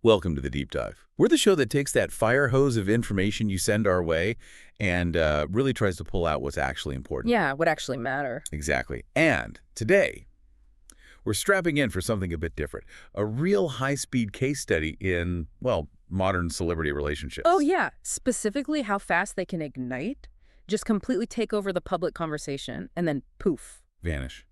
Welcome to the Deep Dive. We're the show that takes that fire hose of information you send our way and really tries to pull out what's actually important. Yeah, would actually matter. Exactly. And today, we're strapping in for something a bit different. A real high-speed case study in, well, modern celebrity relationships. Oh, yeah. Specifically how fast they can ignite, just completely take over the public conversation, and then poof. Vanish.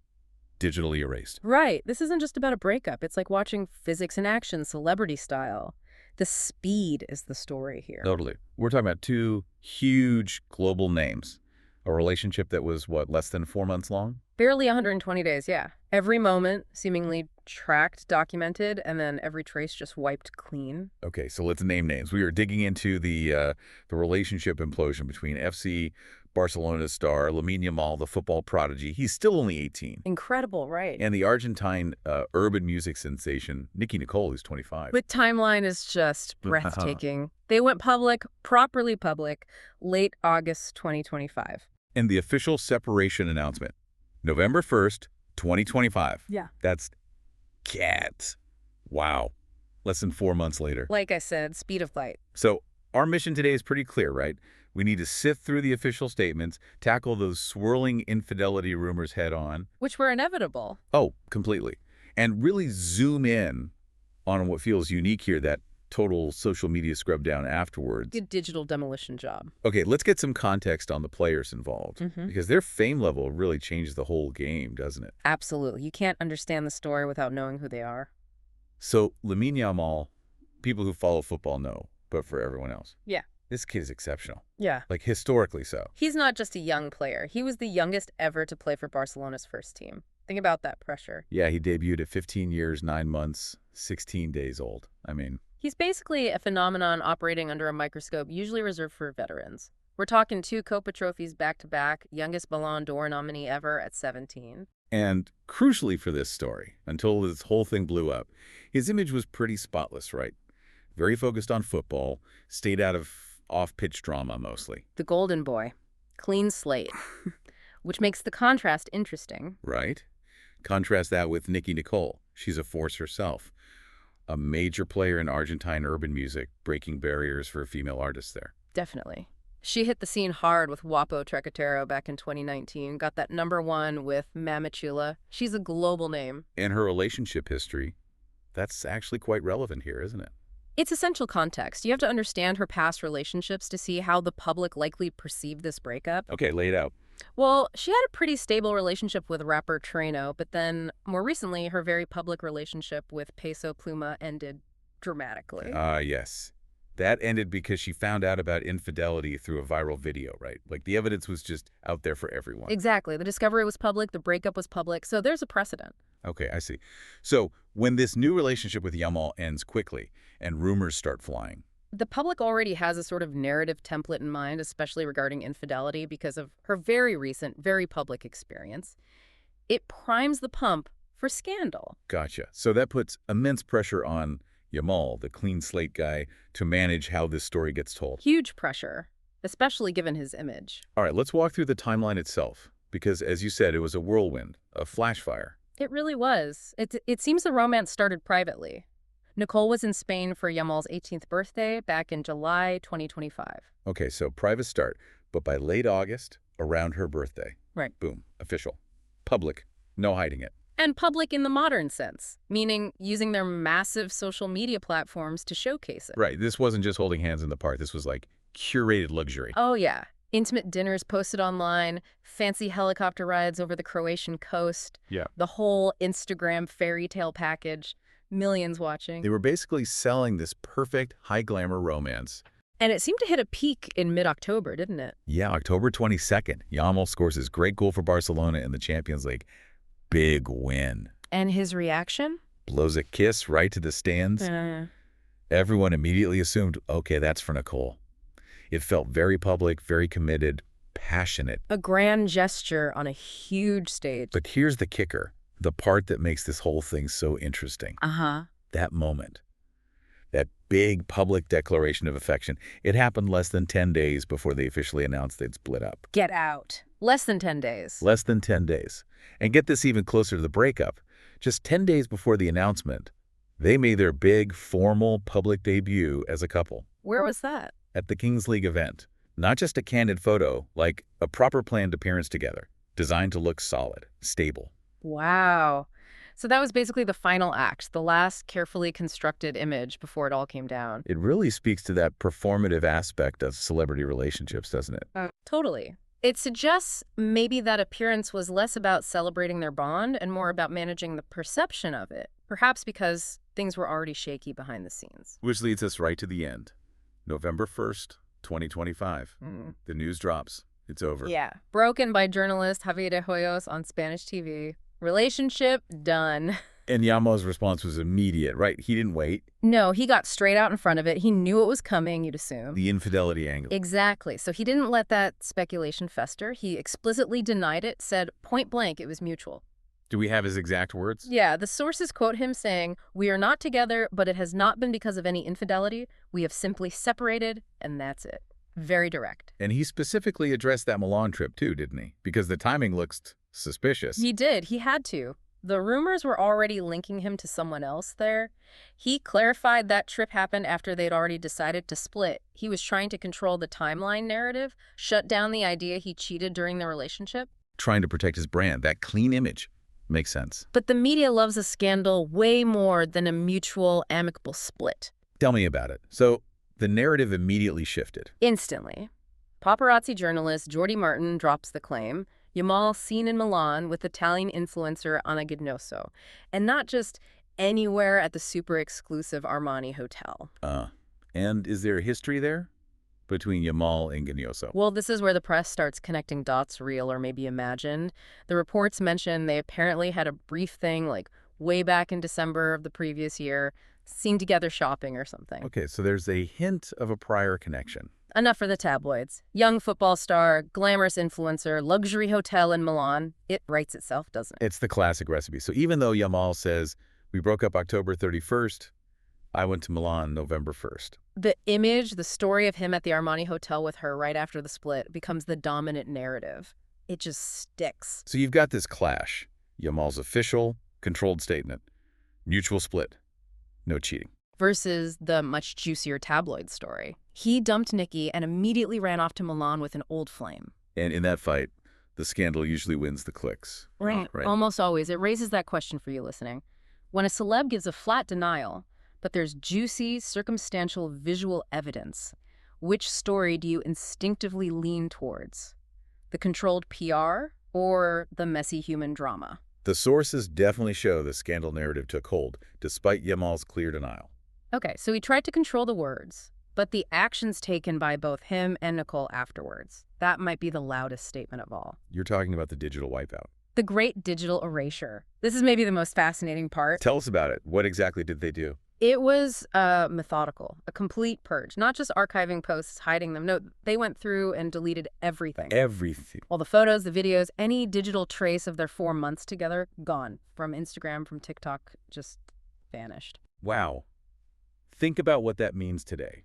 Digitally erased. Right. This isn't just about a breakup. It's like watching physics in action, celebrity style. The speed is the story here. Totally. We're talking about two huge global names. A relationship that was, what, less than 4 months long? Barely 120 days, yeah. Every moment seemingly tracked, documented, and then every trace just wiped clean. Okay, so let's name names. We are digging into the relationship implosion between FC Barcelona star Lamine Yamal, the football prodigy. He's still only 18. Incredible, right? And the Argentine urban music sensation, Nicki Nicole, who's 25. The timeline is just breathtaking. They went public, properly public, late August 2025. And the official separation announcement, November 1st, 2025. Yeah. That's cat. Wow. Less than 4 months later. Like I said, speed of light. So our mission today is pretty clear, right? We need to sift through the official statements, tackle those swirling infidelity rumors head on. Which were inevitable. Oh, completely. And really zoom in on what feels unique here, that total social media scrub down afterwards. Good digital demolition job. Okay, let's get some context on the players involved, because their fame level really changes the whole game, doesn't it? Absolutely. You can't understand the story without knowing who they are. So Lamine Yamal, people who follow football know, but for everyone else. Yeah. This kid is exceptional. Yeah. Like, historically so. He's not just a young player. He was the youngest ever to play for Barcelona's first team. Think about that pressure. Yeah, he debuted at 15 years, 9 months, 16 days old. I mean... He's basically a phenomenon operating under a microscope, usually reserved for veterans. We're talking 2 Copa trophies back-to-back, youngest Ballon d'Or nominee ever at 17. And crucially for this story, until this whole thing blew up, his image was pretty spotless, right? Very focused on football, stayed out of off-pitch drama mostly. The golden boy. Clean slate. Which makes the contrast interesting. Right? Contrast that with Nicki Nicole. She's a force herself. A major player in Argentine urban music, breaking barriers for female artists there. Definitely. She hit the scene hard with Guapo Trecatero back in 2019, got that #1 with Mama Chula. She's a global name. And her relationship history, that's actually quite relevant here, isn't it? It's essential context. You have to understand her past relationships to see how the public likely perceived this breakup. Okay, lay it out. Well, she had a pretty stable relationship with rapper Treno, but then, more recently, her very public relationship with Peso Pluma ended dramatically. Yes. That ended because she found out about infidelity through a viral video, right? Like, the evidence was just out there for everyone. Exactly. The discovery was public, the breakup was public, so there's a precedent. Okay, I see. So, when this new relationship with Yamal ends quickly and rumors start flying, The public already has a sort of narrative template in mind, especially regarding infidelity, because of her very recent, very public experience. It primes the pump for scandal. gotcha. So that puts immense pressure on Yamal, the clean slate guy, to manage how this story gets told. Huge pressure, especially given his image. All right, let's walk through the timeline itself, because as you said, it was a whirlwind, a flash fire. It really was. It seems the romance started privately. Nicole was in Spain for Yamal's 18th birthday back in July 2025. Okay, so private start, but by late August, around her birthday. Right. Boom, official. Public, no hiding it. And public in the modern sense, meaning using their massive social media platforms to showcase it. Right, this wasn't just holding hands in the park, this was like curated luxury. Oh, yeah. Intimate dinners posted online, fancy helicopter rides over the Croatian coast. Yeah. The whole Instagram fairy tale package. Millions watching. They were basically selling this perfect, high-glamour romance. And it seemed to hit a peak in mid-October, didn't it? Yeah, October 22nd, Yamal scores his great goal for Barcelona in the Champions League. Big win. And his reaction? Blows a kiss right to the stands. Everyone immediately assumed, okay, that's for Nicole. It felt very public, very committed, passionate. A grand gesture on a huge stage. But here's the kicker, the part that makes this whole thing so interesting. That moment. That big public declaration of affection. It happened less than 10 days before they officially announced they'd split up. Get out. Less than 10 days. Less than 10 days. And get this even closer to the breakup. Just 10 days before the announcement, They made their big, formal, public debut as a couple Where was that? at the Kings League event. Not just a candid photo, like a proper planned appearance together, designed to look solid, stable. Wow. So that was basically the final act, the last carefully constructed image before it all came down. It really speaks to that performative aspect of celebrity relationships, doesn't it? Totally. It suggests maybe that appearance was less about celebrating their bond and more about managing the perception of it, perhaps because things were already shaky behind the scenes. Which leads us right to the end. November 1st, 2025. The news drops. It's over. Yeah. Broken by journalist Javier de Hoyos on Spanish TV. Relationship done. And Yamal's response was immediate, right? He didn't wait. No, he got straight out in front of it. He knew it was coming, you'd assume. The infidelity angle. Exactly. So he didn't let that speculation fester. He explicitly denied it, said point blank it was mutual. Do we have his exact words? Yeah, the sources quote him saying, "We are not together, but it has not been because of any infidelity. We have simply separated, and that's it." Very direct. And he specifically addressed that Milan trip too, didn't he? Because the timing looks suspicious. He did. He had to. The rumors were already linking him to someone else there. He clarified that trip happened after they'd already decided to split. He was trying to control the timeline narrative, shut down the idea he cheated during the relationship. Trying to protect his brand, that clean image. Makes sense. But the media loves a scandal way more than a mutual, amicable split. Tell me about it. So the narrative immediately shifted. Instantly. Paparazzi journalist Jordi Martin drops the claim. Yamal seen in Milan with Italian influencer Anna Gignoso. And not just anywhere at the super exclusive Armani hotel. And is there a history there between Yamal and Gignoso? Well, this is where the press starts connecting dots, real or maybe imagined. The reports mention they apparently had a brief thing like way back in December of the previous year, seen together shopping or something. Okay, so there's a hint of a prior connection. Enough for the tabloids. Young football star, glamorous influencer, luxury hotel in Milan. It writes itself, doesn't it? It's the classic recipe. So even though Yamal says, we broke up October 31st, I went to Milan November 1st. The image, the story of him at the Armani hotel with her right after the split becomes the dominant narrative. It just sticks. So you've got this clash. Yamal's official, controlled statement. Mutual split. No cheating. Versus the much juicier tabloid story. He dumped Nicki and immediately ran off to Milan with an old flame. And in that fight, the scandal usually wins the clicks. Right. Almost always. It raises that question for you listening. When a celeb gives a flat denial, but there's juicy, circumstantial, visual evidence, which story do you instinctively lean towards? The controlled PR or the messy human drama? The sources definitely show the scandal narrative took hold, despite Yamal's clear denial. Okay, so he tried to control the words, but the actions taken by both him and Nicole afterwards, that might be the loudest statement of all. You're talking about the digital wipeout. The great digital erasure. This is maybe the most fascinating part. Tell us about it. What exactly did they do? It was methodical, a complete purge, not just archiving posts, hiding them. No, they went through and deleted everything. Everything. All the photos, the videos, any digital trace of their 4 months together, gone. From Instagram, from TikTok, just vanished. Wow. Think about what that means today.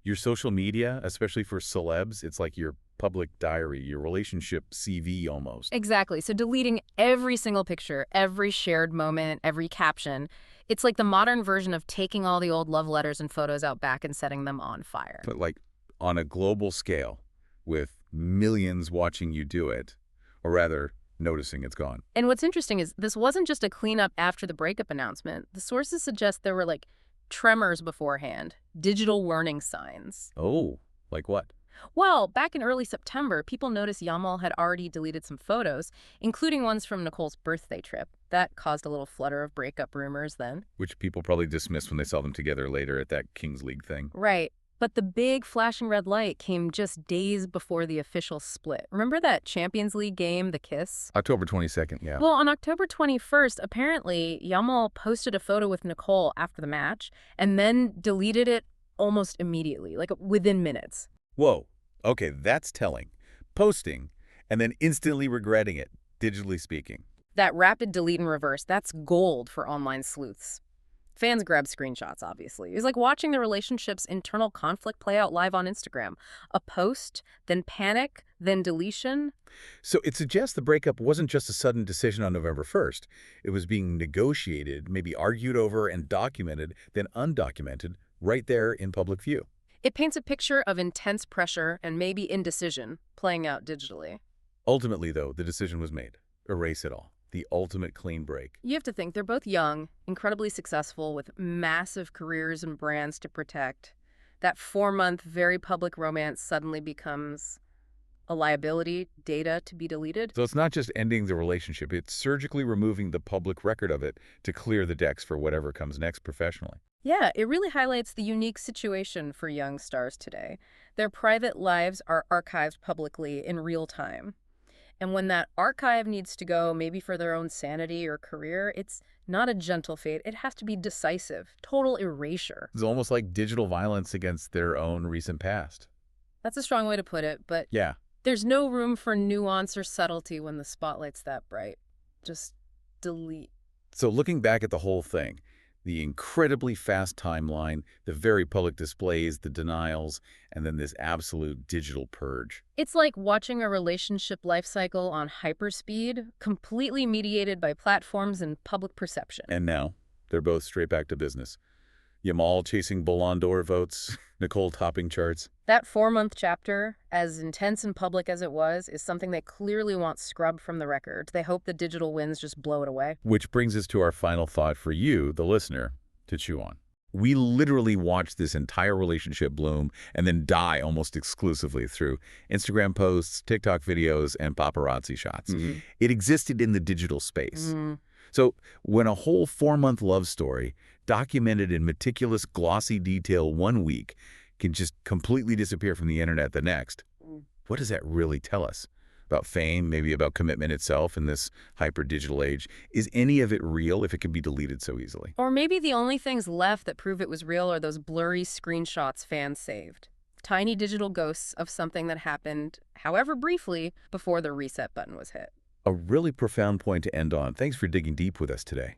Your social media, especially for celebs, it's like your public diary, your relationship CV almost. Exactly. So deleting every single picture, every shared moment, every caption. It's like the modern version of taking all the old love letters and photos out back and setting them on fire. But like on a global scale, with millions watching you do it, or rather, noticing it's gone. And what's interesting is this wasn't just a cleanup after the breakup announcement. The sources suggest there were like tremors beforehand, digital warning signs. Oh, like what? Well, back in early September, people noticed Yamal had already deleted some photos, including ones from Nicole's birthday trip. That caused a little flutter of breakup rumors then. Which people probably dismissed when they saw them together later at that Kings League thing. Right. But the big flashing red light came just days before the official split. Remember that Champions League game, the kiss? October 22nd, yeah. Well, on October 21st, apparently, Yamal posted a photo with Nicole after the match and then deleted it almost immediately, like within minutes. Whoa. Okay, that's telling. Posting and then instantly regretting it, digitally speaking. That rapid delete and reverse, that's gold for online sleuths. Fans grab screenshots, obviously. It was like watching the relationship's internal conflict play out live on Instagram. A post, then panic, then deletion. So it suggests the breakup wasn't just a sudden decision on November 1st. It was being negotiated, maybe argued over and documented, then undocumented, right there in public view. It paints a picture of intense pressure and maybe indecision playing out digitally. Ultimately, though, the decision was made. Erase it all. The ultimate clean break. You have to think they're both young, incredibly successful, with massive careers and brands to protect. That 4-month, very public romance suddenly becomes a liability, data to be deleted. So it's not just ending the relationship, it's surgically removing the public record of it to clear the decks for whatever comes next professionally. Yeah, it really highlights the unique situation for young stars today. Their private lives are archived publicly in real time. And when that archive needs to go, maybe for their own sanity or career, it's not a gentle fate. It has to be decisive, total erasure. It's almost like digital violence against their own recent past. That's a strong way to put it, but Yeah. there's no room for nuance or subtlety when the spotlight's that bright. Just delete. So looking back at the whole thing, the incredibly fast timeline, the very public displays, the denials, and then this absolute digital purge. It's like watching a relationship life cycle on hyperspeed, completely mediated by platforms and public perception. And now, they're both straight back to business. Yamal chasing Ballon d'Or votes, Nicole topping charts. That 4-month chapter, as intense and public as it was, is something they clearly want scrubbed from the record. They hope the digital winds just blow it away. Which brings us to our final thought for you, the listener, to chew on. We literally watched this entire relationship bloom and then die almost exclusively through Instagram posts, TikTok videos, and paparazzi shots. It existed in the digital space. So when a whole 4-month love story, documented in meticulous, glossy detail one week, can just completely disappear from the internet the next, what does that really tell us? About fame, maybe about commitment itself in this hyper-digital age? Is any of it real if it can be deleted so easily? Or maybe the only things left that prove it was real are those blurry screenshots fans saved. Tiny digital ghosts of something that happened, however briefly, before the reset button was hit. A really profound point to end on. Thanks for digging deep with us today.